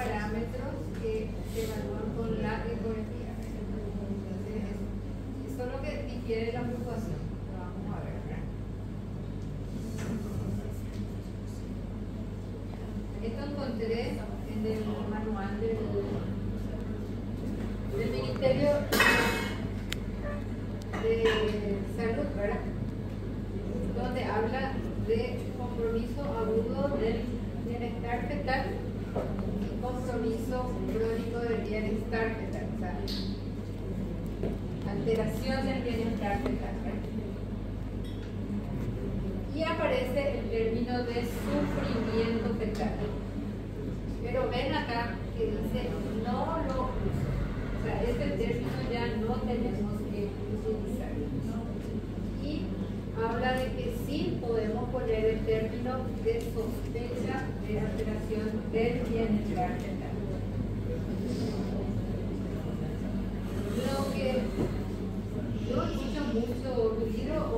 parámetros que se evalúan con la ecografía. Entonces, eso es lo que difiere la fluctuación. Lo vamos a ver, ¿verdad? Esto encontré en el manual del Ministerio de Salud, ¿verdad? Donde habla de compromiso agudo del bienestar fetal y compromiso crónico del bienestar fetal, o sea, alteración del bienestar fetal, ¿verdad? Y aparece el término de sufrimiento fetal. Pero ven acá que dice no lo uso. O sea, este término ya no tenemos que utilizarlo. Y habla de que sí podemos poner el término de sospecha de alteración del bienestar fetal. Lo que yo escucho mucho ruido o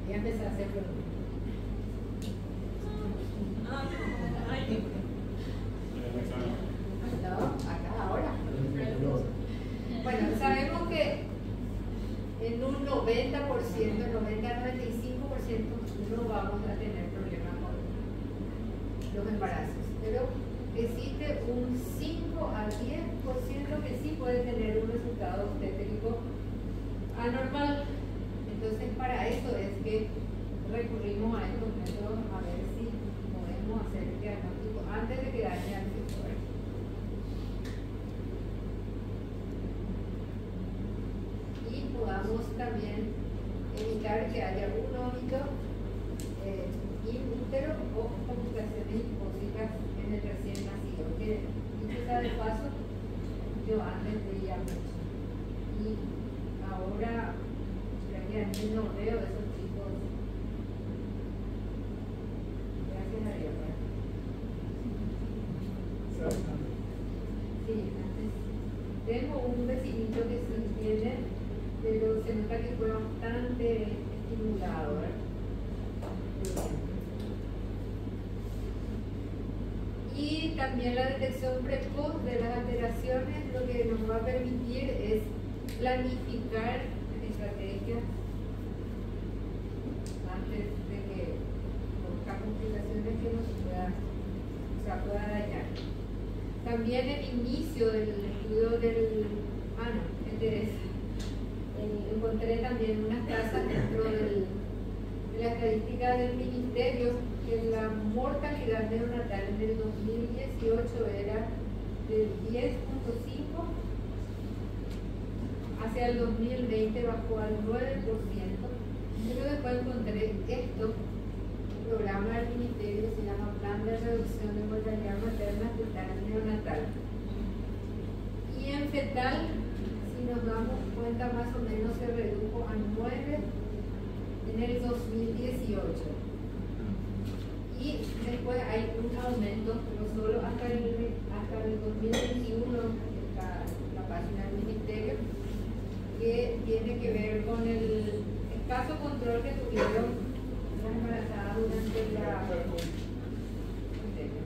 ya empecé a hacer preguntas. No, acá ahora. Bueno, sabemos que en un 90%, 90-95% no vamos a tener problemas con los embarazos, pero existe un 5 a 10% que sí puede tener un resultado obstétrico anormal. Entonces, para eso es que recurrimos a estos métodos a ver si podemos hacer el diagnóstico antes de que dañe al feto. Y podamos también evitar que haya un óbito in útero o complicaciones hipóxicas en el recién nacido. Que dicho sea de paso, yo antes veía mucho. Y ahora ya no veo esos chicos. Gracias a Dios. Sí, antes tengo un vecinito que sí tiene, pero se nota que fue bastante estimulado, ¿verdad? Y también la detección precoz de las alteraciones lo que nos va a permitir es planificar estrategias antes de que produzca complicaciones que nos pueda dañar. También el inicio del estudio del encontré también unas tasas dentro de la estadística del ministerio que la mortalidad neonatal en el 2018 era del 10.5, hacia el 2020 bajó al 9%, pero después encontré esto, un programa del ministerio que se llama Plan de Reducción de Mortalidad Materna Fetal Neonatal. Y en fetal, si nos damos cuenta, más o menos se redujo a 9 en el 2018. Y después hay un aumento, pero solo hasta el 2021, está la página del ministerio, que tiene que ver con el escaso control que tuvieron las embarazadas durante la pandemia.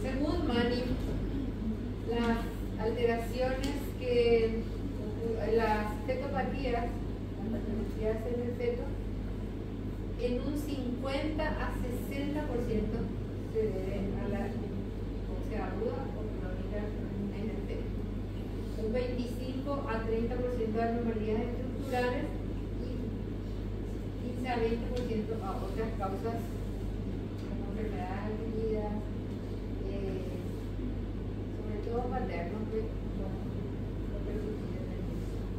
Según Manning, las alteraciones las fetopatías, las patologías en el feto, en un 50 a 60% se deben a la hipoxia aguda o crónica en el feto. Un 25 a 30% de anormalidades estructurales y 15 a 20% a otras causas como enfermedades adquiridas, sobre todo maternos que repercuten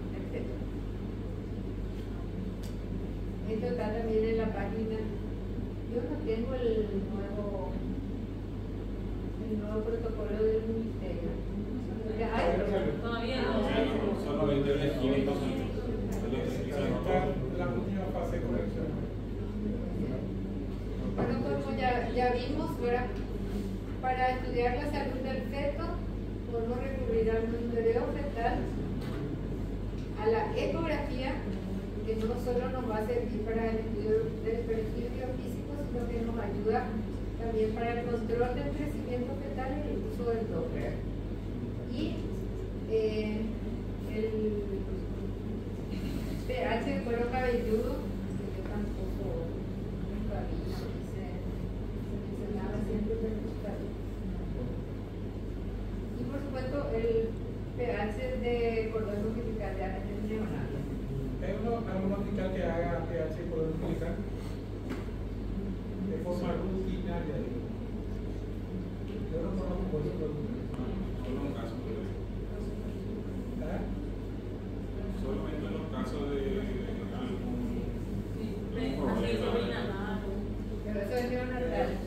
en el feto. Esto está también en la página. Yo no tengo el nuevo protocolo del ministerio. Todavía no. Solamente químicos. La última fase de corrección. Bueno, como ya vimos, ¿verdad? Para estudiar la salud del feto, podemos recurrir al monitoreo fetal, a la ecografía, que no solo nos va a servir para el estudio del perfil biofísico, sino que nos ayuda también para el control del crecimiento fetal y el uso del Doppler. Y el pH del cuero cabelludo, que yo tampoco nunca vi, se mencionaba siempre, pero no está bien. Y por supuesto el pH de cordón umbilical de ARN neonatal. ¿Hay algún hospital que haga pH por umbilical? De forma rutinaria, digo. Yo no conozco por eso, pero solo en casos de... ¿Ah? Solamente en los casos de algún problema. Pero eso es neonatal.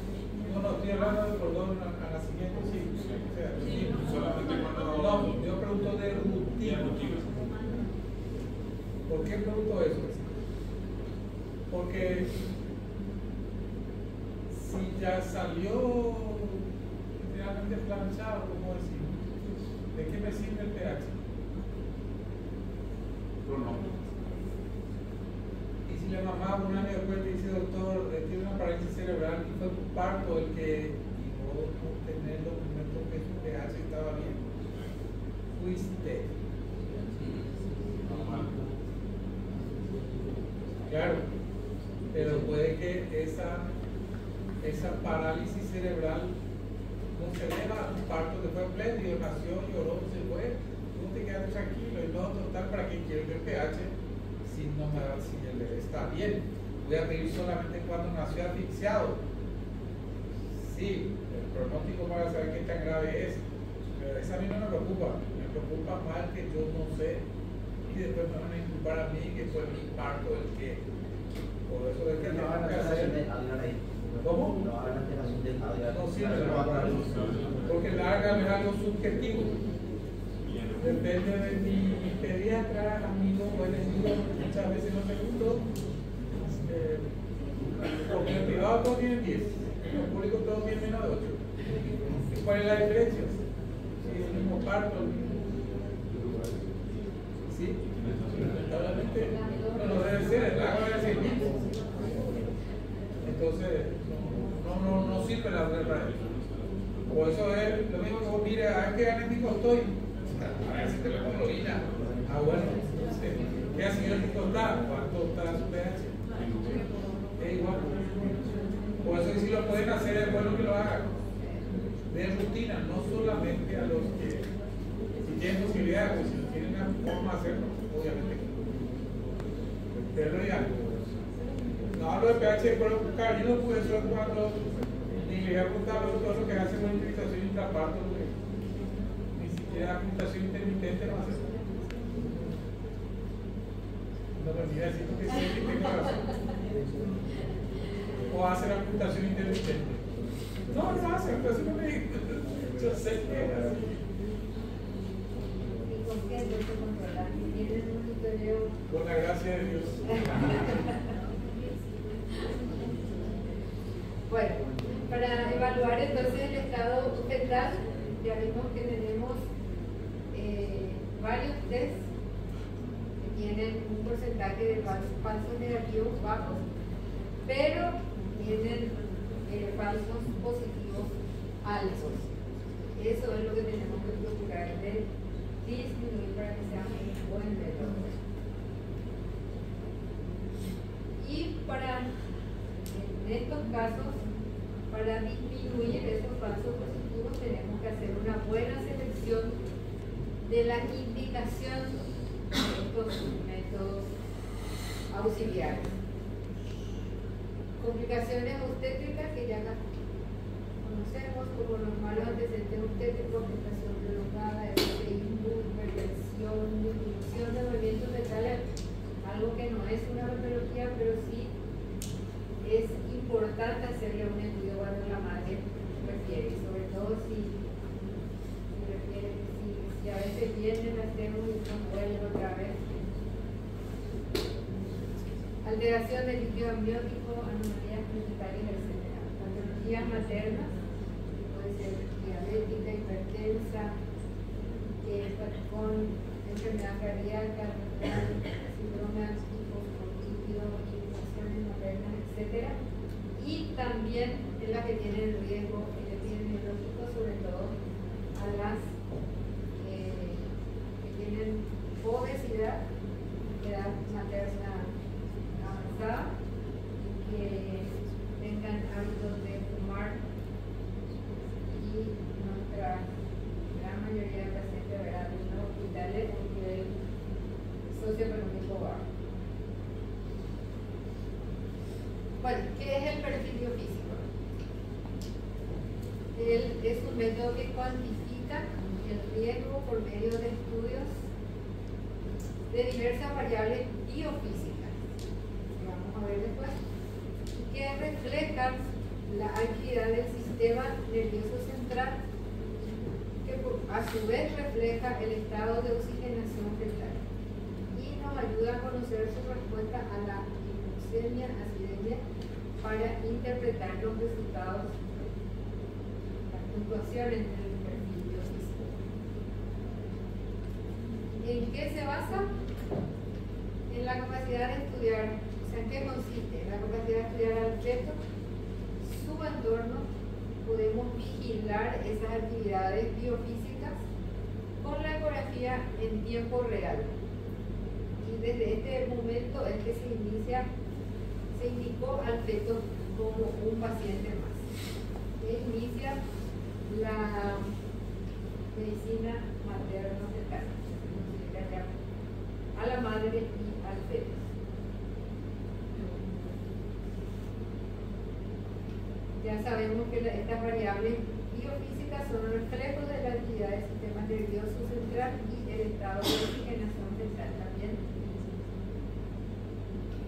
No, estoy hablando del cordón a nacimiento, sí. O sea, sí, solamente cuando... No, yo pregunto de rutina. ¿Por qué pregunto eso? Porque si ya salió realmente planchado, ¿cómo decir? ¿De qué me sirve el pH? Y si la mamá un año después te dice, doctor, tiene una parálisis cerebral y fue tu parto el que llevó a obtener el documento que su pH estaba bien, fuiste. Claro, pero puede que esa parálisis cerebral no se deba a un parto que fue espléndido, nació, lloró, se fue, tú te quedas tranquilo y no total para quien quiere el pH si el bebé está bien. Voy a pedir solamente cuando nació asfixiado. Sí, el pronóstico para saber qué tan grave es, pero esa a mí no me preocupa más que yo no sé. Y después me van a inculpar a mí que fue mi parto el que, por eso es que no tengo que hacer. ¿Cómo? No sirve, porque el larga es algo subjetivo. Depende de mi pediatra, amigo o enemigo, muchas veces no me gustó. Porque en el privado todos tienen 10, en el público todos tienen menos de 8. ¿Cuál es la diferencia? Si es el mismo parto, ¿sí? Lamentablemente no debe ser, el agua debe ser mismo. Entonces, no sirve la regla. Por eso es lo mismo que vos mire, a ver qué anémico estoy. A ver si te lo hemoglobina. Bueno, ¿qué acidiótico está? ¿Cuánto está su pH? Es igual. Por eso si lo pueden hacer, es bueno que lo hagan. De rutina, no solamente a los que si tienen posibilidad, pues si tienen una forma de hacerlo, obviamente. Pero ya, no hablo de pH de cuerpo cabelludo, pues eso es cuando ni le voy a apuntar a todo lo que hace monitorización intraparto, ni siquiera apuntación intermitente no hace. No me olvidé decir que sí, que tengo razón. O hace la apuntación intermitente. No hace, entonces no me digo. Yo sé que es así. ¿Y con qué se controla? ¿Tienes un monitoreo? Con la gracia de Dios. Bueno, para evaluar entonces el estado fetal, ya vimos que tenemos varios tests que tienen un porcentaje de falsos negativos bajos, pero tienen falsos positivos altos. Eso es lo que tenemos que procurar de disminuir para que sea un buen método. Y en estos casos, para disminuir esos falsos positivos, tenemos que hacer una buena selección de la indicación de estos métodos auxiliares. Complicaciones obstétricas que ya las conocemos, como los malos antecedentes obstétricos, gestación prolongada, hipertensión, disminución de movimientos fetales, algo que no es una patología, pero sí es importante hacerle un estudio cuando la madre refiere, sobre todo si a veces vienen, hacemos y no vuelve otra vez. Alteración del líquido amniótico, anomalías planetarias, etc. Patologías maternas, que puede ser diabética, hipertensa, con enfermedad cardíaca, síndrome anticonvulsivo, edad materna avanzada, que tengan hábitos de fumar, y nuestra gran mayoría de pacientes verán en los hospitales a nivel socioeconómico bajo. Bueno, ¿qué es el perfil biofísico? Es un método que cuantifica el riesgo por medio de estudios de diversas variables biofísicas, que vamos a ver después, que reflejan la actividad del sistema nervioso central, que a su vez refleja el estado de oxigenación fetal y nos ayuda a conocer su respuesta a la hipoxemia, acidemia, para interpretar los resultados, las puntuaciones del perfil biofísico. ¿En qué se basa? En la capacidad de estudiar, o sea, ¿en qué consiste? La capacidad de estudiar al feto, su entorno, podemos vigilar esas actividades biofísicas con la ecografía en tiempo real. Y desde este momento es que se indicó al feto como un paciente más. Se inicia la medicina materno-fetal, a la madre y al feto. Ya sabemos que estas variables biofísicas son reflejos de la actividad del sistema nervioso central y el estado de oxigenación fetal también,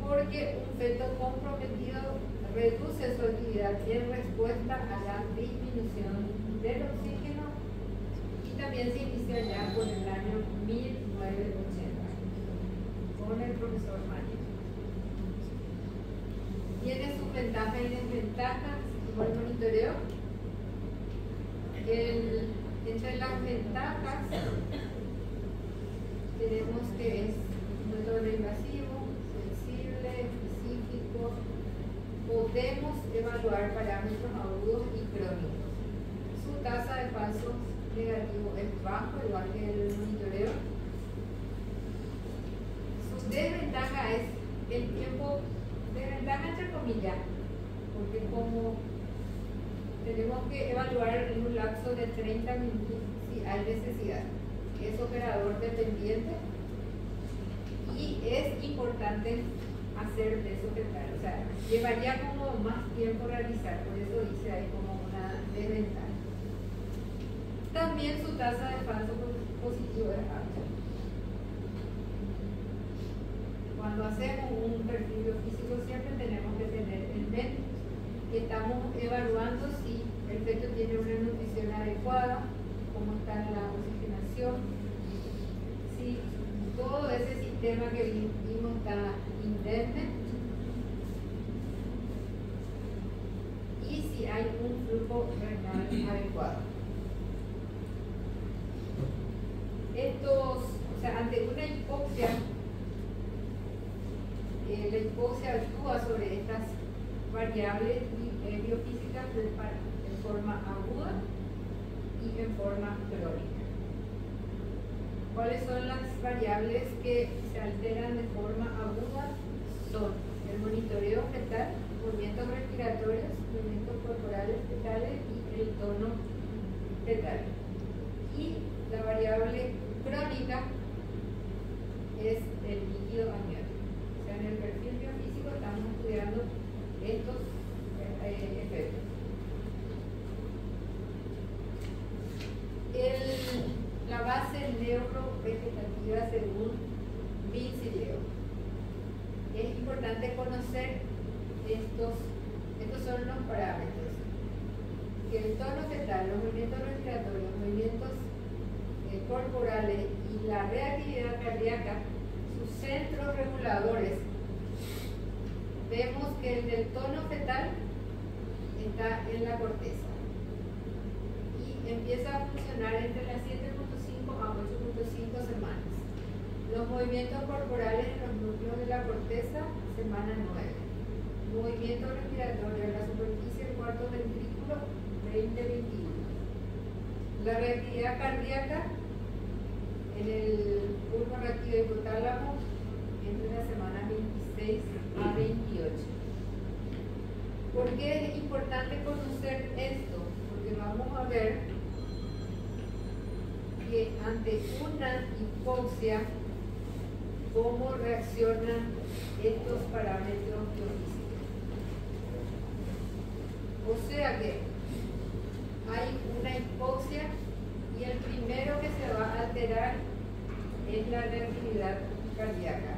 porque un feto comprometido reduce su actividad en respuesta a la disminución del oxígeno, y también se inicia ya por el año 1980 con el profesor Mañez. Tiene sus ventajas y desventajas como el monitoreo. Entre las ventajas tenemos que es un método no invasivo, sensible, específico. Podemos evaluar parámetros agudos y crónicos. Su tasa de falsos negativos es bajo, igual que el monitoreo. Su desventaja es el tiempo, desventaja entre comillas, porque como tenemos que evaluar en un lapso de 30 minutos si hay necesidad. Es operador dependiente y es importante hacer peso fetal. O sea, llevaría como más tiempo realizar, por eso dice ahí como una desventaja. También su tasa de falso positivo es alta. Cuando hacemos un perfil biofísico siempre tenemos que tener en mente que estamos evaluando si el feto tiene una nutrición adecuada, cómo está la oxigenación, si todo ese sistema que vimos está indemne y si hay un flujo renal adecuado. O sea, ante una hipoxia, la hipoxia actúa sobre estas variables biofísicas en forma aguda y en forma crónica. ¿Cuáles son las variables que se alteran de forma aguda? Son el monitoreo fetal, movimientos respiratorios, movimientos corporales fetales y el tono fetal. Y la variable crónica es el líquido amniótico. O sea, en el perfil biofísico estamos estudiando estos efectos. La base neurovegetativa según Vince y Leo. Es importante conocer estos son los parámetros. Que el tono fetal, los movimientos respiratorios, los movimientos corporales y la reactividad cardíaca, sus centros reguladores. Vemos que el del tono fetal está en la corteza y empieza a funcionar entre las 7.5 a 8.5 semanas. Los movimientos corporales en los núcleos de la corteza, semana 9. Movimiento respiratorio en la superficie del cuarto ventrículo, 20-21. La reactividad cardíaca en el bulbo reactivo hipotálamo entre las semanas 26 a 28. ¿Por qué es importante conocer esto? Porque vamos a ver que ante una hipoxia, cómo reaccionan estos parámetros biofísicos. O sea que hay una hipoxia y el primero que se va a alterar es la reactividad cardíaca.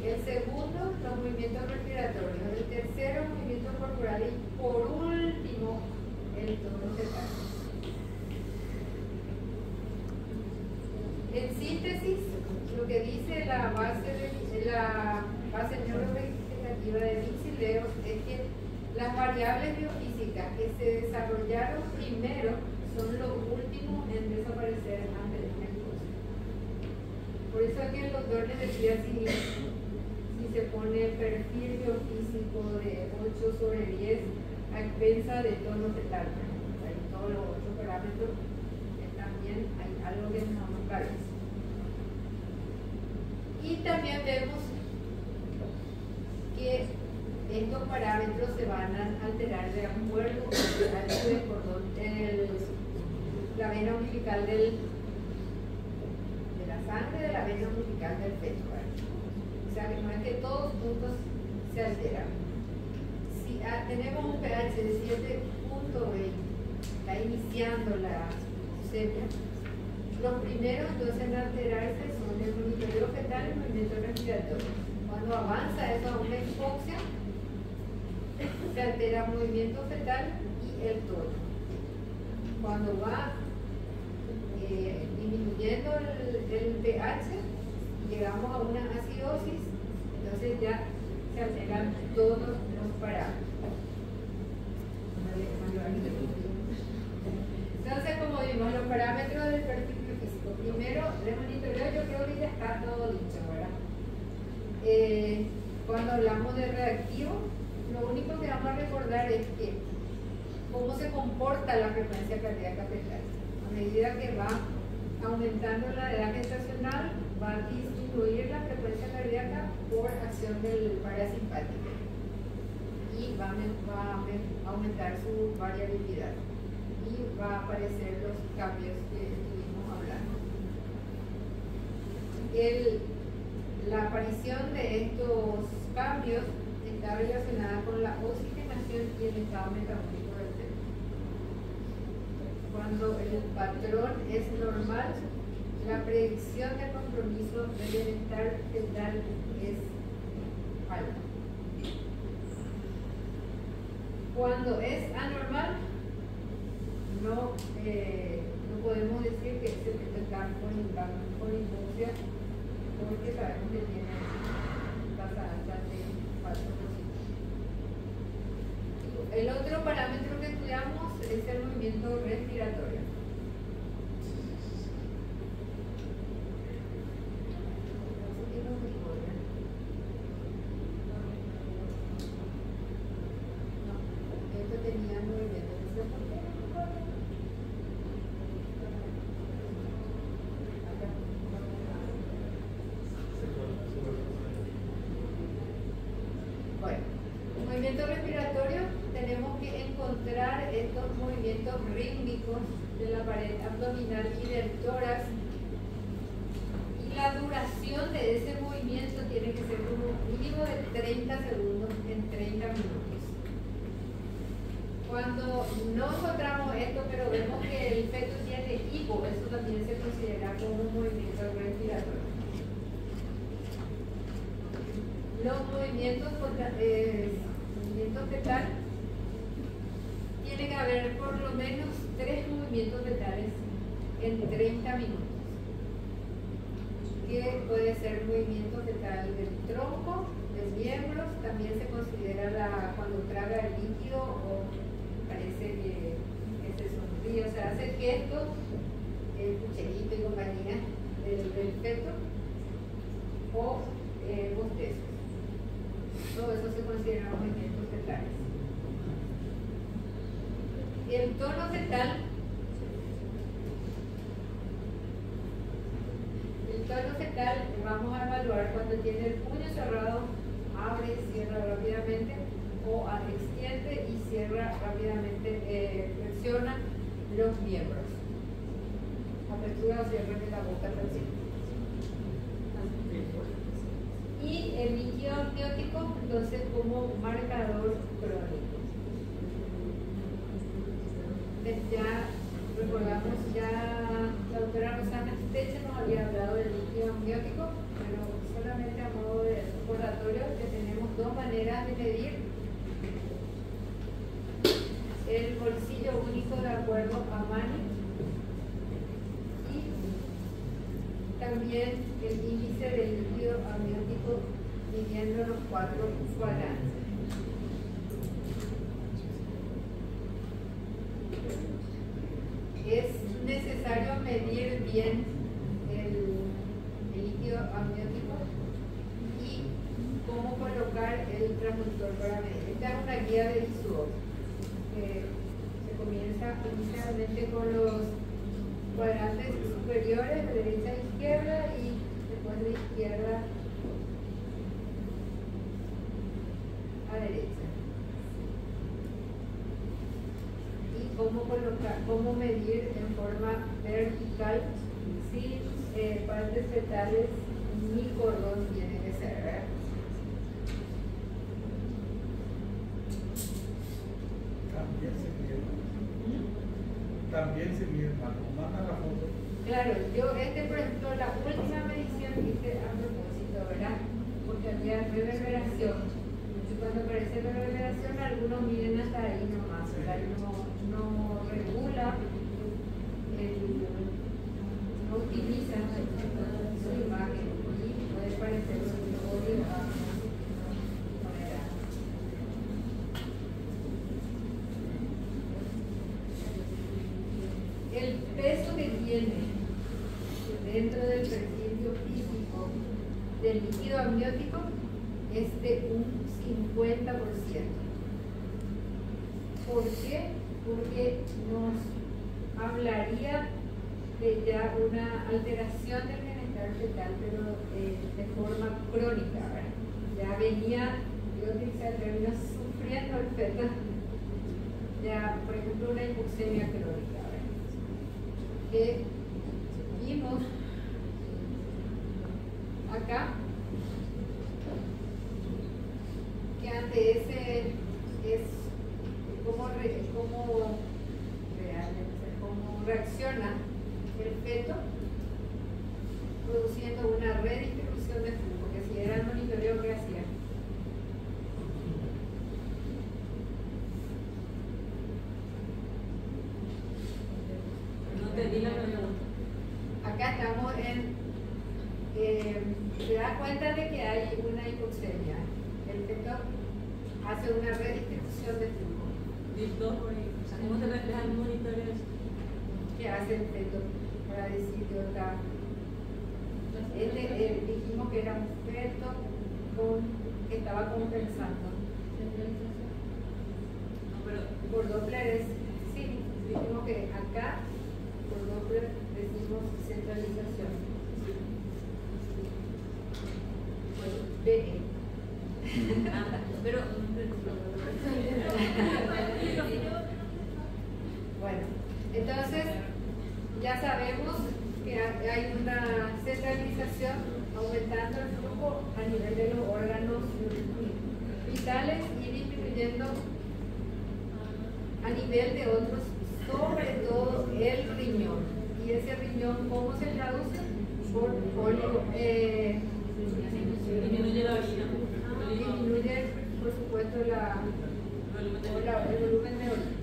El segundo, los movimientos respiratorios. El tercero, movimientos corporales. Y por último, el tono fetal. En síntesis, lo que dice la base neurovegetativa de Mendeley es que las variables biofísicas que se desarrollaron primero son los últimos en desaparecer ante la hipoxia. Por eso aquí el doctor les decía si se pone perfil biofísico de 8 sobre 10 a expensa de tono fetal. Hay todos los otros parámetros que también hay algo que no nos parece. Y también vemos que estos parámetros se van a alterar de acuerdo al ancho del cordón, la vena umbilical de la sangre, de la vena umbilical del feto. O sea, que no es que todos juntos se alteran. Si tenemos un pH de 7.20, está iniciando la leucemia, los primeros entonces en alterarse son el monitoreo fetal y el movimiento respiratorio. Cuando avanza eso a una hipoxia, se altera el movimiento fetal y el tono. Cuando va disminuyendo el pH, llegamos a una acidosis, entonces ya se alteran todos los parámetros. Entonces, como vimos, los parámetros del perfil físico. Primero, el monitoreo, yo creo que ya está todo dicho, ¿verdad? Cuando hablamos de reactivo, lo único que vamos a recordar es que cómo se comporta la frecuencia cardíaca fetal. A medida que va aumentando la edad gestacional, va a disminuir la frecuencia cardíaca por acción del parasimpático y va a aumentar su variabilidad y va a aparecer los cambios que estuvimos hablando. La aparición de estos cambios está relacionada con la oxigenación y el estado metabólico del feto. Cuando el patrón es normal, la predicción de compromiso del bienestar fetal es alta. Cuando es anormal, no podemos decir que ese feto está con hipoxia, porque sabemos que tiene tasa alta de falso positivo. El otro parámetro que estudiamos es el movimiento respiratorio. Movimiento respiratorio, tenemos que encontrar estos movimientos rítmicos de la pared abdominal y del tórax, y la duración de ese movimiento tiene que ser como mínimo de 30 segundos en 30 minutos. Cuando no encontramos esto, pero vemos que el feto tiene hipo, eso también se considera como un movimiento respiratorio. Los movimientos fetal, tiene que haber por lo menos 3 movimientos fetales en 30 minutos. Que puede ser movimiento fetal del tronco, de miembros, también se considera cuando traga el líquido o parece que se sonríe, o sea, hace gestos, el pucherito y compañía del feto, o bostezos. Todo eso se considera movimientos fetales. El tono fetal suelo fetal vamos a evaluar cuando tiene el puño cerrado, abre y cierra rápidamente, o extiende y cierra rápidamente, flexiona los miembros. Apertura o cierre de la boca también. Y el líquido amniótico, entonces, como marcador crónico. Ya recordamos, ya la doctora Rosana Steche nos había hablado del líquido amniótico, pero solamente a modo de recordatorio que tenemos dos maneras de medir el bolsillo único de acuerdo a Manning y también el índice del líquido amniótico midiendo los 4 cuadrantes. Es necesario medir bien el líquido amniótico y cómo colocar el transductor para medir. Esta es una guía de ISUO. Se comienza inicialmente con los cuadrantes superiores de derecha a izquierda y después de izquierda a derecha. Y cómo colocar, cómo medir en forma vertical sin partes fetales ni cordón tiene que ser, ¿verdad? También se mide, manda la foto. Claro, yo por ejemplo, la última medición que hice a propósito, ¿verdad? Porque había reverberación. Y cuando aparece reverberación, algunos miden hasta ahí nomás, ¿verdad? No regula, no utiliza su imagen y puede parecer obvio a manera. El peso que tiene dentro del perfil biofísico del líquido amniótico es de un 50%. ¿Por qué? Porque nos hablaría de ya una alteración del bienestar fetal, pero de forma crónica, ¿verdad? Ya venía, yo utilicé el término sufriendo el feto, ya, por ejemplo, una hipoxemia crónica, ¿verdad? Que vimos acá que ante ese es cómo reacciona el feto produciendo una redistribución de flujo, que si era el monitoreo que hacía. No entendí la pregunta. Acá estamos se da cuenta de que hay una hipoxemia. El feto hace una redistribución de flujo. ¿Cómo se refleja el monitoreo? ¿Qué hace el feto? Para decir que otra. Dijimos que era un feto que estaba compensando. Por Doppler sí, dijimos que acá por Doppler decimos centralización. BE. Bueno, entonces ya sabemos que hay una centralización aumentando el flujo a nivel de los órganos vitales y disminuyendo a nivel de otros, sobre todo el riñón. Y ese riñón, ¿cómo se traduce? Por disminuye la orina. Disminuye, por supuesto, el volumen de orina.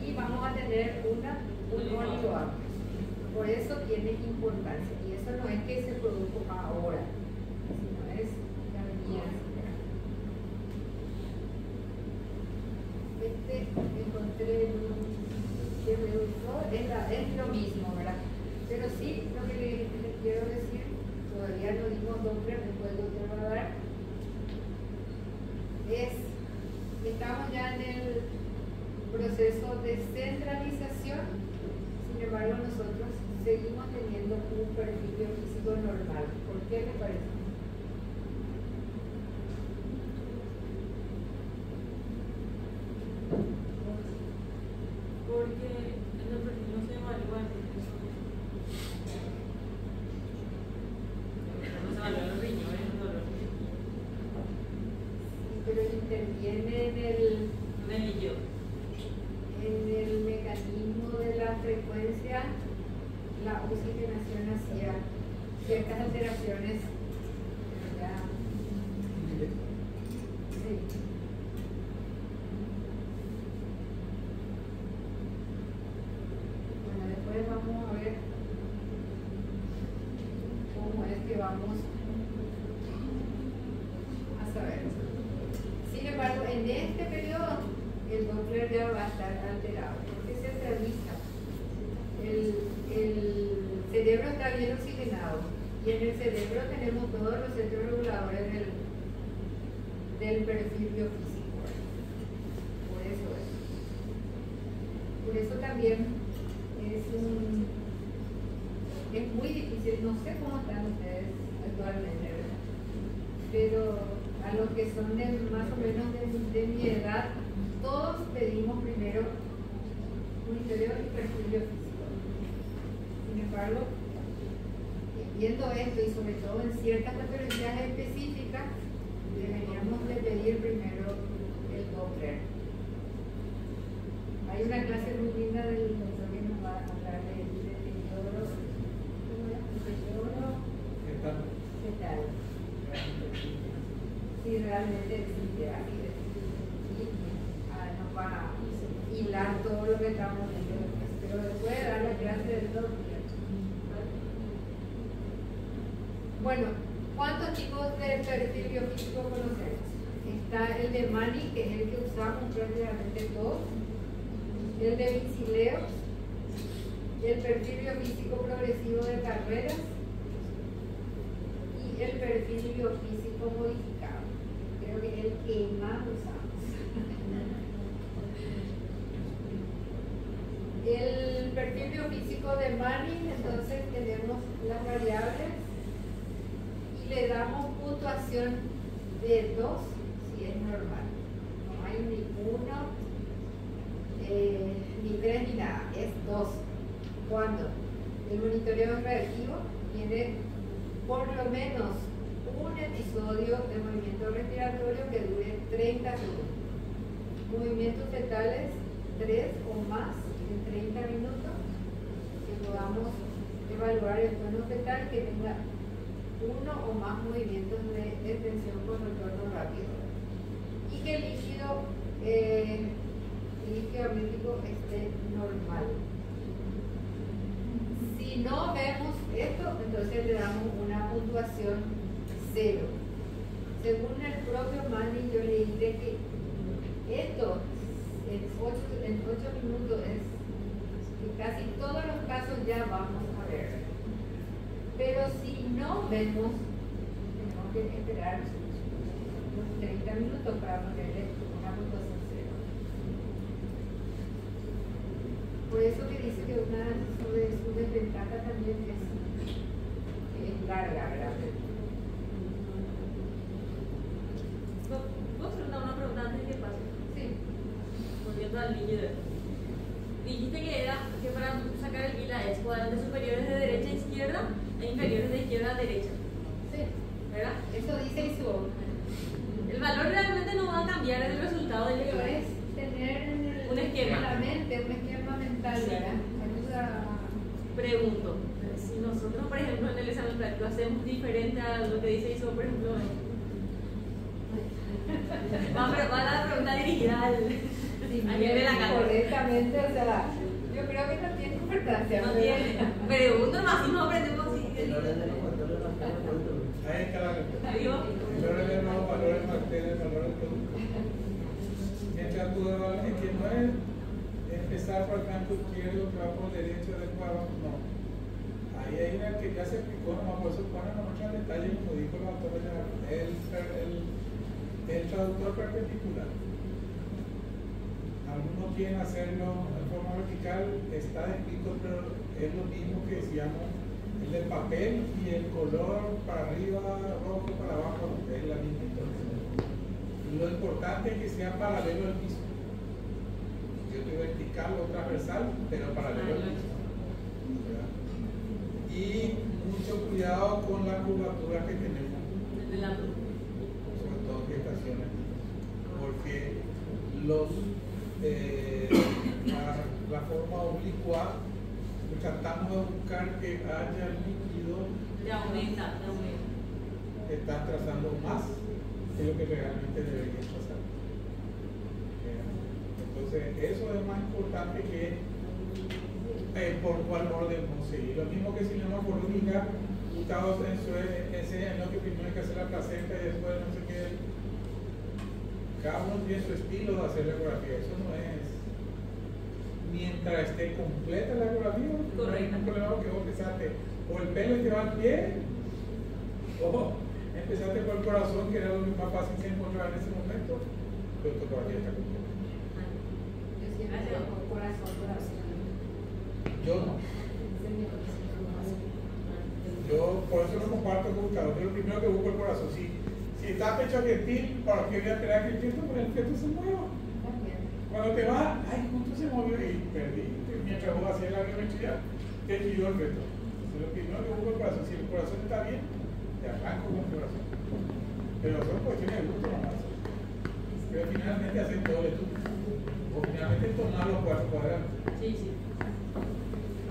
Y vamos a tener un oligoamnios. Por eso tiene importancia. Y eso no es que se produjo ahora, sino es la venía. Encontré que me gustó, es lo mismo, ¿verdad? Pero sí, lo que les quiero decir, todavía no dimos Doppler, después el doctor va a dar, estamos ya en el proceso de centralización, sin embargo nosotros seguimos teniendo un perfil biofísico físico normal. ¿Por qué te parece? Porque en el perfil no se evalúa no se evalúan los riñones, los dolores. Sí, pero interviene En el líquido. en el mecanismo de la frecuencia, la oxigenación hacía ciertas alteraciones. Ya. Sí. Bueno, después vamos a ver cómo es que vamos a saber. Sin embargo, en este periodo el Doppler ya va a estar alterado porque se realiza. El cerebro está bien oxigenado y en el cerebro tenemos todos los centros reguladores del perfil biofísico. Por eso también es muy difícil, no sé cómo están ustedes actualmente, ¿verdad? Pero a los que son más o menos de mi edad, todos pedimos primero monitoreo y perfil biofísico. Sin embargo, viendo esto y sobre todo en ciertas patologías específicas, deberíamos de pedir primero el Doppler. Hay una clase muy linda del doctor que nos va a hablar de deterioro fetal. Si realmente existe aquí, nos va a hilar todo lo que estamos viendo después. Pero después de dar la clase del Doppler. Bueno, ¿cuántos tipos de perfil biofísico conocemos? Está el de Mani, que es el que usamos prácticamente todos, el de Vincileo, el perfil biofísico progresivo de Carreras y el perfil biofísico modificado. Creo que es el que más usamos. El perfil biofísico de Manning, entonces tenemos las variables y le damos puntuación de 2 si es normal. No hay ni 1, ni 3 ni nada, es 2. Cuando el monitoreo es reactivo, tiene por lo menos un episodio de movimiento respiratorio que dure 30 segundos. Movimientos fetales 3 o más en 30 minutos, que podamos evaluar el tono fetal que tenga 1 o más movimientos de extensión con retorno rápido y que el líquido amniótico esté normal. Si no vemos esto, entonces le damos una puntuación 0. Según el propio Manning, yo le dije que esto en 8 minutos es que casi todos los casos ya vamos a ver. Pero si no vemos, tenemos que esperar unos 30 minutos para ponerle una puntuación 0. Por eso que dice que una de sus desventajas también es larga, ¿verdad? ¿Puedo hacer una pregunta antes de que pase? Sí. Volviendo al líquido. Dijiste que para sacar el vila es cuadrantes superiores de derecha a izquierda e inferiores de izquierda a derecha. Sí. ¿Verdad? Eso dice ISO. El valor realmente no va a cambiar el resultado del Pero estudio. es tener Un esquema. en la mente, un esquema mental, Sí. ¿verdad? Ayuda. Pregunto, si nosotros, por ejemplo, en el examen práctico hacemos diferente a lo que dice ISO, por ejemplo, va a la pregunta dirigida al nivel de la cara. Correctamente, o sea, yo creo que no tiene importancia. No pero- tiene. Pregunto más si no aprendemos así. Ahí está la respuesta. Digo, Valores de nuevo, valores bacterias, valores productos. Mientras tú evalúas, es que no es empezar por el campo izquierdo, que va por derecho, después abajo, no. Ahí hay una que ya se explicó, nomás por eso ponen mucho en detalle, como dijo el autor, el traductor perpendicular. Algunos quieren hacerlo de forma vertical, está escrito, pero es lo mismo que decíamos el del papel y el color para arriba, rojo para abajo, es la misma intención. Lo importante es que sea paralelo al piso. Yo estoy vertical o transversal, pero paralelo al piso. ¿Verdad? Y mucho cuidado con la curvatura que tenemos, sobre todo en gestaciones, porque la forma oblicua tratamos de buscar que haya líquido, está trazando más de lo que realmente debería trazar. Entonces eso es más importante que por cuál orden vamos a seguir. Lo mismo que si no por única, Gustavo enseña lo que primero hay que hacer la placenta y después no sé qué. Cada uno tiene su estilo de hacer la ecografía. Eso no es. Mientras esté completa la ecografía, no hay ningún problema que vos empezaste o el pelo te va al pie o empezaste por el corazón, que era lo más fácil que encontrar en ese momento, pero tu ecografía está completa. Yo siempre hago por corazón. Yo no. Yo por eso no comparto con Gustavo. Yo lo primero que busco el corazón. Si está pecho argentil, ¿para qué voy a esperar que el feto se mueva? Cuando te va, ay, justo se movió y perdí. Mientras vos hacías la biometría, te giró el feto. Entonces lo primero que busco el corazón. Si el corazón está bien, te arranco con el corazón. Pero son cuestiones de gusto nomás. Pero finalmente hacen todo el estudio. O finalmente tomar los 4 cuadrantes. Sí.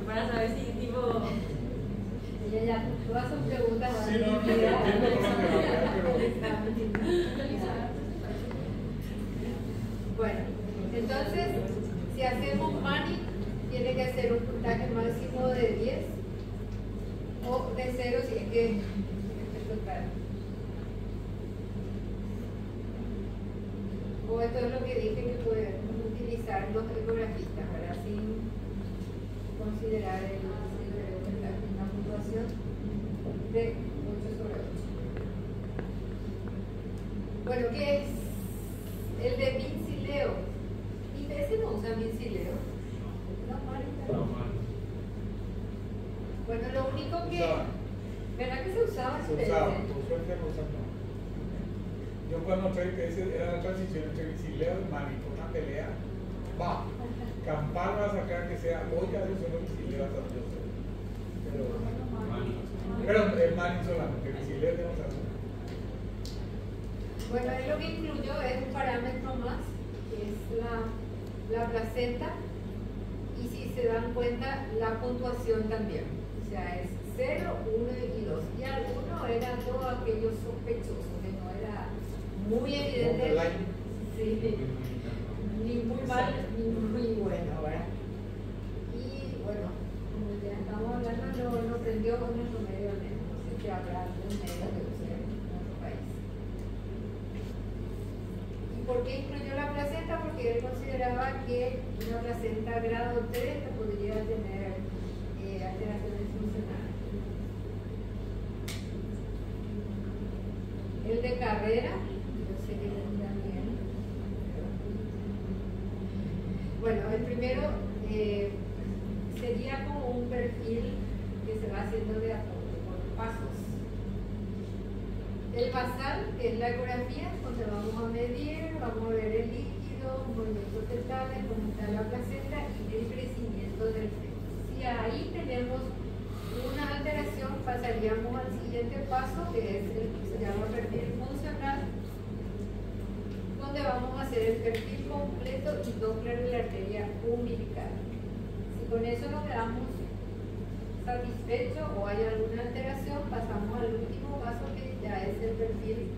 Para saber si tipo... Ya, todas sus preguntas van a Sí, no entiendo por lo que va a pero... Bueno, entonces, si hacemos Mani, tiene que ser un puntaje máximo de 10 o de 0 si es que es total. O esto es lo que dije que pueden utilizar los ecografistas, ¿verdad? Sin considerar una puntuación de 8/8. Bueno, ¿qué es? El de Vincileo. ¿Y ese no usa Vincileo? No, bueno, lo único que... ¿Verdad que se usaba? Se usaba, por suerte no usan más. Yo cuando era la transición entre Vincileo y Mani, por una pelea, va. Campal va a sacar que sea hoy ya yo solo Vincileo hasta donde yo sé. Pero el Mani solamente, Vincileo que no se hace. Bueno, ahí lo que incluyó es un parámetro más, que es la placenta, y si se dan cuenta, la puntuación también. O sea, es 0, 1 y 2. Y alguno era todo aquello sospechoso, que no era muy evidente, sí, ni muy mal, ni muy bueno, ¿verdad? Y bueno, como ya estamos hablando, no prendió con nuestro medio al menos, no sé si habrá algún medio que use en otro país. ¿Por qué incluyó la placenta? Porque él consideraba que una placenta grado 3 podría tener alteraciones funcionales. El de carrera, yo sé que también. Bueno, el primero sería como un perfil que se va haciendo de acuerdo, por pasos. El basal, que es la ecografía, donde vamos a medir, vamos a ver el líquido, movimientos fetales, cómo está la placenta y el crecimiento del feto. Si ahí tenemos una alteración, pasaríamos al siguiente paso, que es el que se llama perfil funcional, donde vamos a hacer el perfil completo y Doppler de la arteria umbilical. Si con eso nos quedamos satisfechos o hay alguna alteración, pasamos al último paso, que ya es el perfil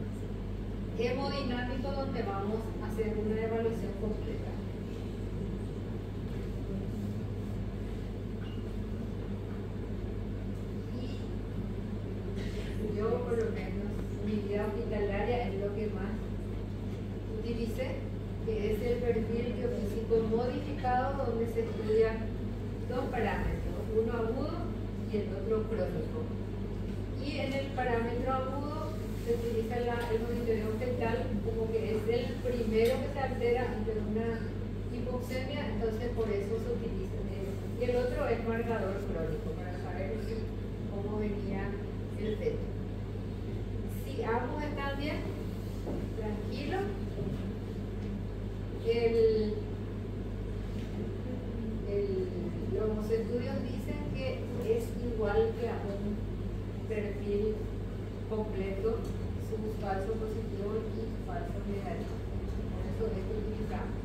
hemodinámico, donde vamos a hacer una evaluación completa. Y yo, por lo menos, mi vida hospitalaria es lo que más utilicé, que es el perfil biofísico modificado, donde se estudian 2 parámetros, uno agudo y el otro crónico. Y en el parámetro agudo se utiliza el monitoreo fetal como que es el primero que se altera ante una hipoxemia, entonces por eso se utiliza. Y el otro es marcador crónico, para saber cómo venía el feto. Si ambos están bien, tranquilo, los estudios dicen que es igual que a un perfil completo, su falso positivo y su falso negativo. Por eso esto utilizamos.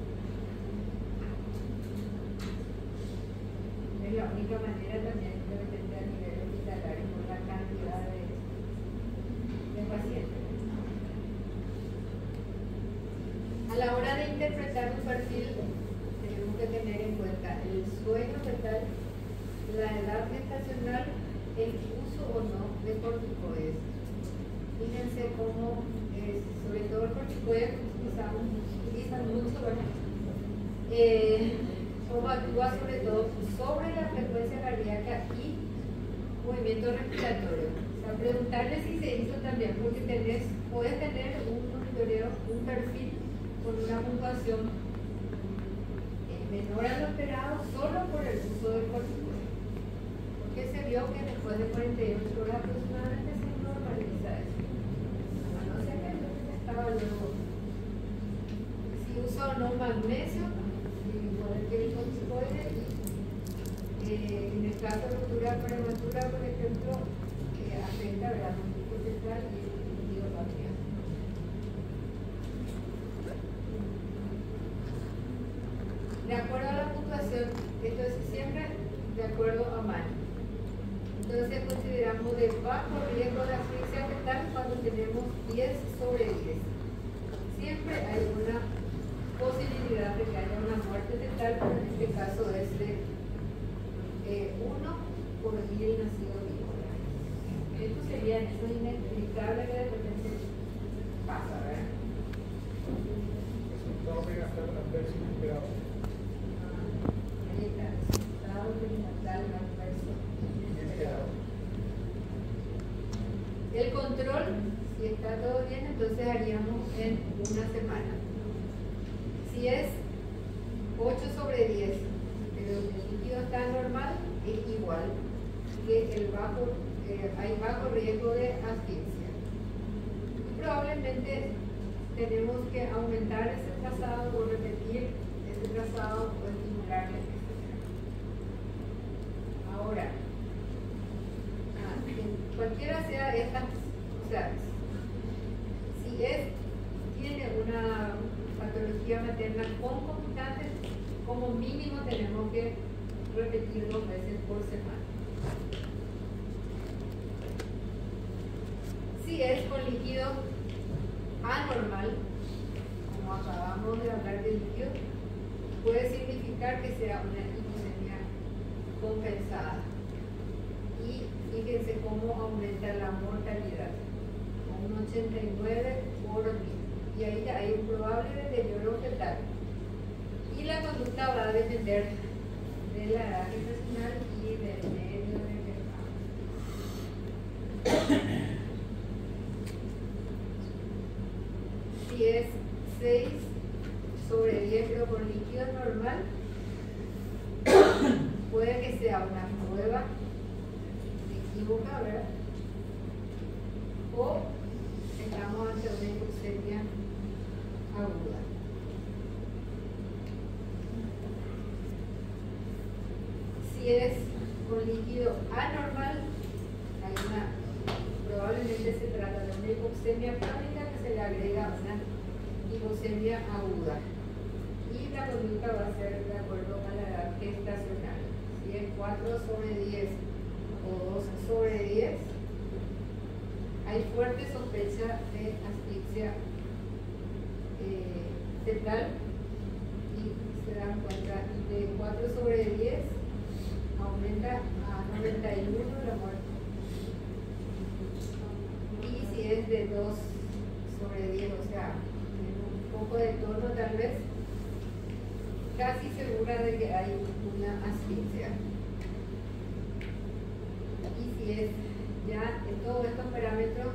Es la única manera también de repente a nivel hospitalario por la cantidad de pacientes. A la hora de interpretar un perfil tenemos que tener en cuenta el sueño fetal, la edad gestacional, el uso o no de corticoides. Fíjense cómo, sobre todo el corticoide que utilizan mucho, ¿verdad? Cómo actúa sobre todo sobre la frecuencia cardíaca y movimiento respiratorio. O sea, preguntarle si se hizo también, porque puedes tener un monitoreo, un perfil con una puntuación menor a lo esperado solo por el uso del corticoide. Porque se vio que después de 48 horas aproximadamente se normaliza eso. A no ser que estaba luego. Si usa o no magnesio, igual que el corticoide, y en el caso de ruptura prematura, por ejemplo, afecta la movimiento fetal y el líquido labial. De acuerdo a la puntuación, esto es siempre de acuerdo a mano. Entonces consideramos de bajo riesgo de asfixia fetal cuando tenemos 10 sobre 10. Siempre hay una posibilidad de que haya una muerte fetal, pero en este caso es de 1 por 1000 nacido vivo. Esto sería eso inexplicable que de repente pasa, ¿verdad? Resultado prenatal adverso inesperado. Resultado prenatal adverso inesperado. El control, si está todo bien, entonces haríamos en una semana. Si es 8 sobre 10, pero el líquido está normal, es igual que hay bajo riesgo de asfixia. Y probablemente tenemos que aumentar ese trazado o repetir ese trazado o estimular la gestación. Ahora, cualquiera sea esta, o sea, si tiene una patología materna concomitante, como mínimo tenemos que repetir 2 veces por semana. Si es con líquido anormal, como acabamos de hablar de líquido, puede significar que sea una hiposemia compensada. Y fíjense cómo aumenta la mortalidad, con un 89 por 1000. Y ahí ya hay un probable deterioro fetal. Y la conducta va a depender de la edad gestacional y del medio de mercado. Si es 6 sobre 10 pero con líquido normal, puede que sea una prueba equivocada, ¿verdad? O estamos ante una hipoxemia aguda. Si es con líquido anormal, probablemente se trata de una hipoxemia crónica que se le agrega una hipoxemia aguda. Y la conducta va a ser de acuerdo a la edad gestacional. Si es 4 sobre 10 o 2 sobre 10, hay fuerte sospecha de asfixia fetal y se dan cuenta de 4 sobre 10 aumenta a 91 la muerte, y si es de 2 sobre 10, o sea, en un poco de tono tal vez, casi segura de que hay una asfixia. Y si es ya en todos estos parámetros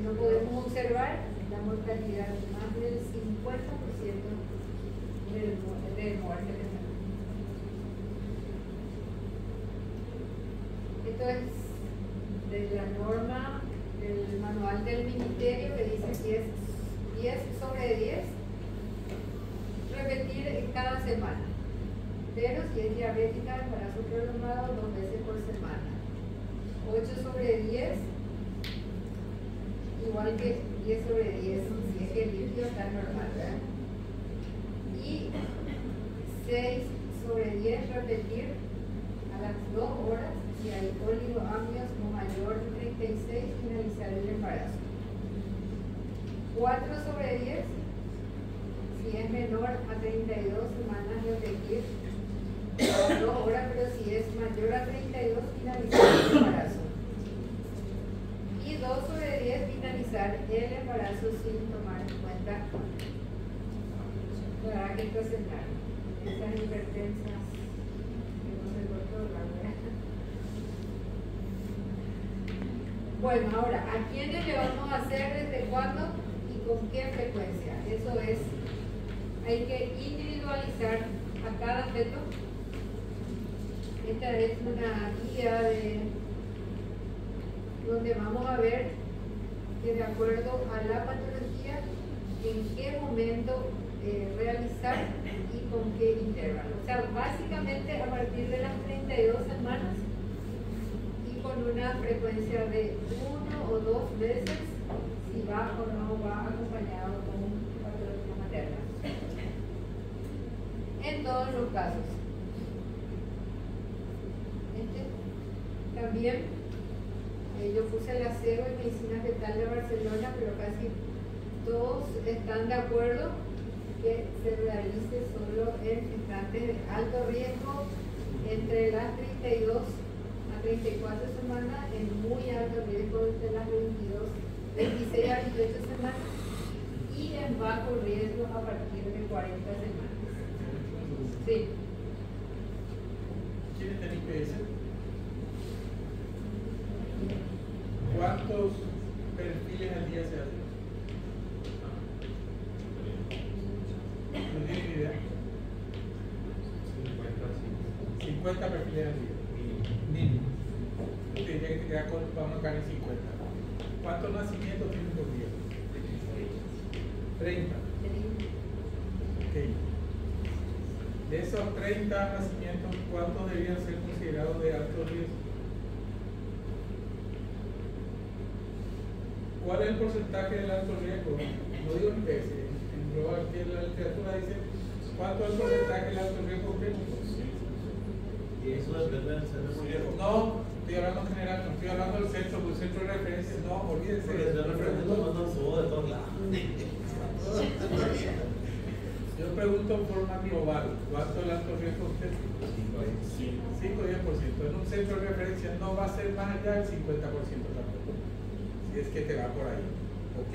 no podemos observar la mortalidad de más del 50% de muerte. Esto es de la norma del manual del ministerio que dice 10 sobre 10, repetir cada semana. Pero si es diabética, embarazo prolongado, 2 veces por semana. 8 sobre 10, igual que 10 sobre 10, si es que el líquido está normal, ¿verdad? Y 6 sobre 10, repetir a las 2 horas, si hay oligoamnios o mayor de 36, finalizar el embarazo. 4 sobre 10, si es menor a 32 semanas, repetir a las 2 horas, pero si es mayor a 32, finalizar el embarazo. Y 2 sobre 10, finalizar el embarazo sin tomar en cuenta la gestacional. Esas hipertensas que no se controlan, ¿verdad? Bueno, ahora, ¿a quiénes le vamos a hacer, desde cuándo y con qué frecuencia? Eso es, hay que individualizar a cada feto. Esta es una guía donde vamos a ver que de acuerdo a la patología, en qué momento realizar y con qué intervalo. O sea, básicamente a partir de las 32 semanas y con una frecuencia de 1 o 2 veces, si va o no va acompañado con patología materna. En todos los casos. También yo puse la CEO en Medicina Fetal de Barcelona, pero casi todos están de acuerdo que se realice solo en gestantes de alto riesgo entre las 32 a 34 semanas, en muy alto riesgo entre las 26 a 28 semanas y en bajo riesgo a partir de 40 semanas. Sí. ¿Quiénes tenéis que decir? ¿Cuántos perfiles al día se hacen? ¿No tienen idea? 50 perfiles al día. Mínimo. Te diría que te queda con, vamos a caer en 50. ¿Cuántos nacimientos tienen por día? 30. Ok. De esos 30 nacimientos, ¿cuántos debían ser considerados de alto riesgo? ¿Cuál es el porcentaje del alto riesgo? No digo en peso, en global, que la literatura dice cuánto es el porcentaje del alto riesgo clínico. Y eso depende del centro de riesgo. No, estoy hablando en general, no estoy hablando del centro, porque el centro de referencia, no, olvídense. Porque el centro de referencia no mandan todo de todos lados. Yo pregunto en forma global, ¿cuánto es el alto riesgo clínico? 5 o 10%. En un centro de referencia no va a ser más allá del 50% tampoco. Si es que te va por ahí. Ok.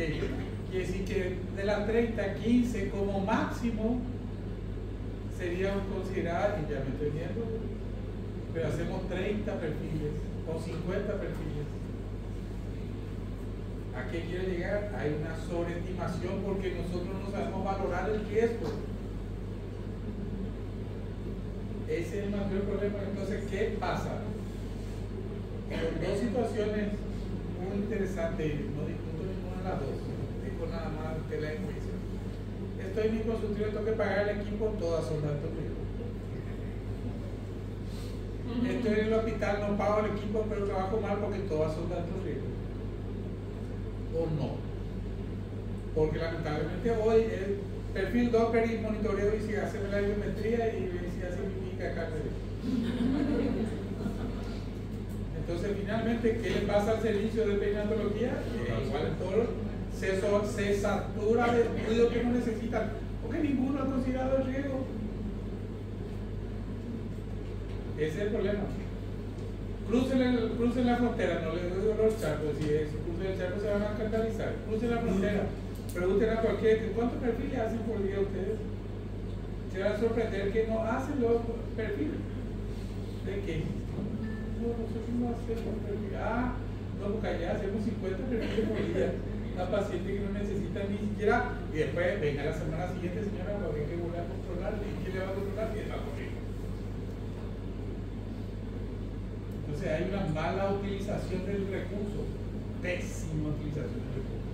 Quiere decir que de las 30, 15 como máximo serían consideradas, y ya me estoy viendo, pero hacemos 30 perfiles o 50 perfiles. ¿A qué quiere llegar? Hay una sobreestimación porque nosotros no sabemos valorar el riesgo. Ese es el mayor problema. Entonces, ¿qué pasa? Son dos situaciones muy interesantes, no discuto ninguna de las dos, digo nada más de la juicio. Estoy en mi consultorio, tengo que pagar el equipo, todas son de alto riesgo. Estoy en el hospital, no pago el equipo, pero trabajo mal porque todas son de alto riesgo. O no. Porque lamentablemente hoy el perfil Doppler y monitoreo y si hacen la biometría y si hacen química cáncer. Entonces finalmente, ¿qué le pasa al servicio de perinatología? Igual en todo se satura de estudios que no necesitan, porque ninguno ha considerado el riesgo. Ese es el problema. Crucen la frontera, no les doy los charcos, si crucen el charco se van a escandalizar. Crucen la frontera, pregunten a cualquiera, ¿cuántos perfiles hacen por día ustedes? Se van a sorprender que no hacen los perfiles. ¿De qué? No, nosotros no hacemos perfiles. Ah, no, porque allá hacemos 50 perfiles por día. Una paciente que no necesita ni siquiera, y después venga la semana siguiente, señora, lo que hay que volver a controlar, y quién le va a controlar, y es algo rico. Entonces hay una mala utilización del recurso, pésima utilización del recurso,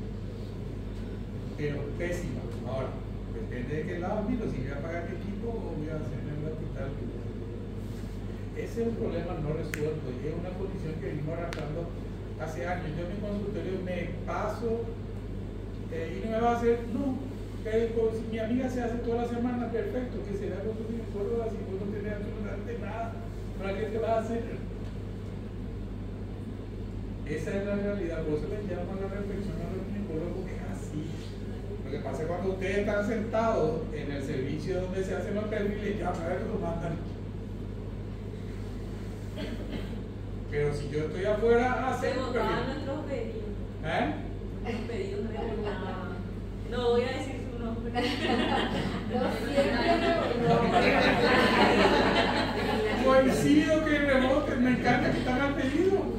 pero pésima. Ahora, depende de qué lado miro, si voy a pagar equipo o voy a hacer en el hospital. Ese es un problema no resuelto y es una condición que venimos arrastrando hace años. Yo en mi consultorio me paso y no me va a hacer, no, si mi amiga se hace toda la semana, perfecto, que se vea con su ginecóloga, si vos no tenés absolutamente nada, ¿para qué te vas a hacer? Esa es la realidad, por eso les llamo a la reflexión a los ginecólogos, que es así. Lo que pasa es cuando ustedes están sentados en el servicio donde se hacen los perfiles, ya a ver que lo mandan. Pero si yo estoy afuera, hacer un perfil. Nuestros pedidos. ¿Eh? Los pedidos no voy a decir su nombre. Coincido que el rebote, me encanta que están al pedido.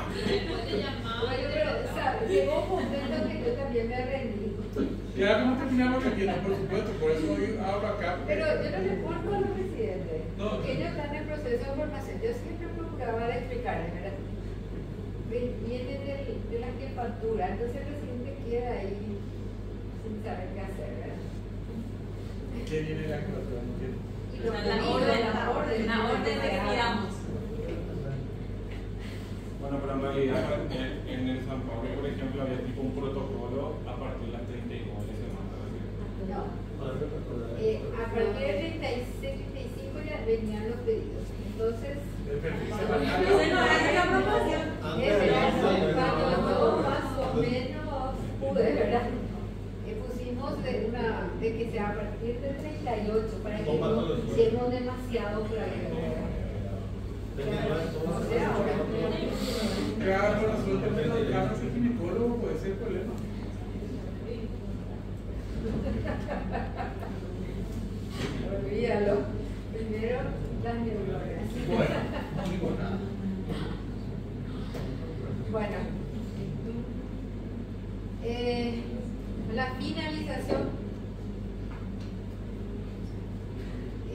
Bueno, pero, ¿sabes? Llegó un momento que yo también me rendí. Ya como terminamos repitiendo, por supuesto, por eso hoy hablo acá. Pero yo no le culpo a los presidentes, No. porque ellos están en proceso de formación. Yo siempre procuraba de explicarles, ¿verdad? Viene de la jefatura, entonces el presidente queda ahí sin saber qué hacer, ¿verdad? ¿Qué viene la jefatura? No entiendo. Y La orden de que tiramos. Bueno, pero en realidad en el San Pablo, por ejemplo, había tipo un protocolo a partir de las 39 semanas. No. A partir de 36, 35 ya venían los pedidos. Entonces, El perfil Ese semanal. no era la promoción. cuando yo más o menos pude, ¿verdad? Pusimos de que sea a partir de 38 para que no lleguemos demasiado por ahí, ¿verdad? O sea, ahora. Claro, la suerte de los llamas el ginecólogo puede ser el problema. Olvídalo. Primero las neuronas. Bueno, no digo nada. Bueno, la finalización.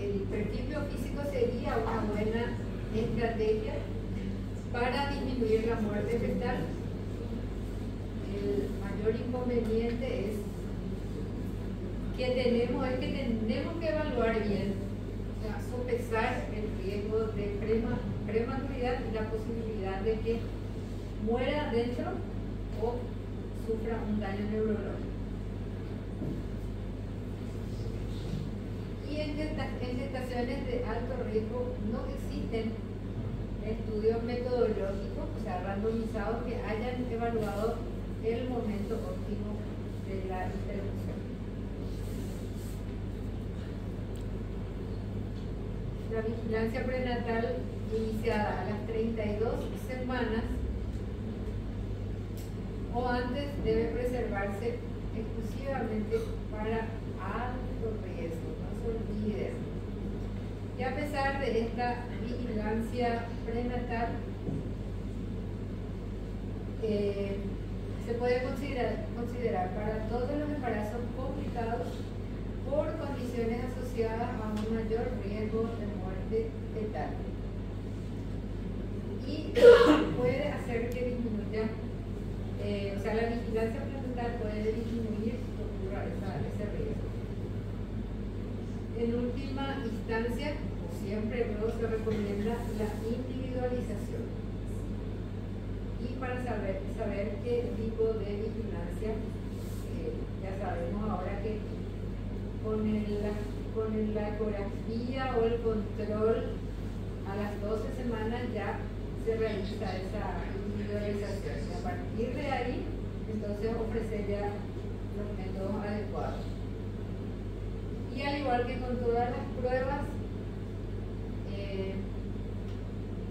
El perfil biofísico sería una buena estrategia para disminuir la muerte fetal. El mayor inconveniente es que tenemos que evaluar bien, o sea, sopesar el riesgo de prematuridad y la posibilidad de que muera dentro o sufra un daño neurológico. Y en gestaciones de alto riesgo no existen estudios metodológicos, o sea, randomizados, que hayan evaluado el momento óptimo de la intervención. La vigilancia prenatal iniciada a las 32 semanas o antes debe preservarse exclusivamente para alto riesgo, no se olviden. Y a pesar de esta vigilancia prenatal, se puede considerar para todos los embarazos complicados por condiciones asociadas a un mayor riesgo de muerte fetal. Y puede hacer que disminuya, o sea, la vigilancia prenatal puede disminuir o ocurra ese riesgo. En última instancia, como siempre, luego se recomienda la individualización. Y para saber qué tipo de vigilancia, ya sabemos ahora que con la ecografía o el control a las 12 semanas ya se realiza esa individualización. Y a partir de ahí, entonces ofrecer ya los métodos adecuados. Y al igual que con todas las pruebas,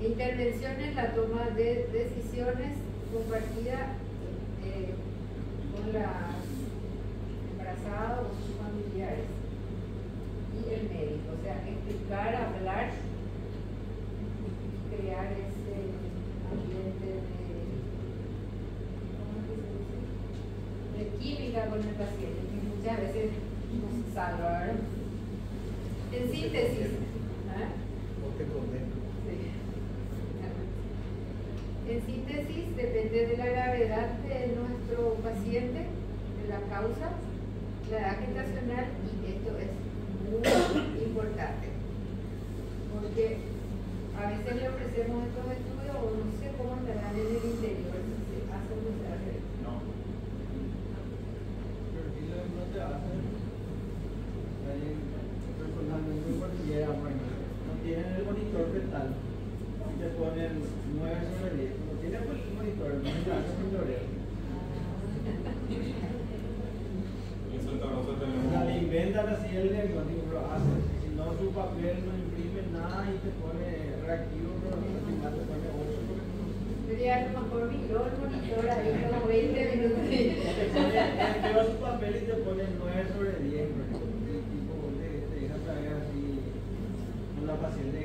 intervenciones, la toma de decisiones compartida con la embarazada o sus familiares y el médico, o sea, explicar, hablar, crear ese ambiente de química con el paciente, que muchas veces nos salva, ¿verdad? En síntesis, ¿eh? Porque condeno. Sí. En síntesis, depende de la gravedad de nuestro paciente, de la causa, la edad gestacional, y esto es muy importante. Porque a veces le ofrecemos estos estudios o no sé cómo andarán en el interior, si se hace o no se hace. No. Pero no te hace. Personalmente cualquiera, bueno, no tienen el monitor fetal y te ponen 9/10. No tienen el monitor, no se hace monitoreo. En Santa Rosa O sea, tenemos. le inventan así el diagnóstico, lo hacen. Si no, su papel no imprime nada y te pone reactivo, pero no te pone 8. Sería a lo mejor miró el monitor ahí como 20 minutos. Lleva su papel y te pone 9/10, por ejemplo. Y tipo, te deja traer así una paciente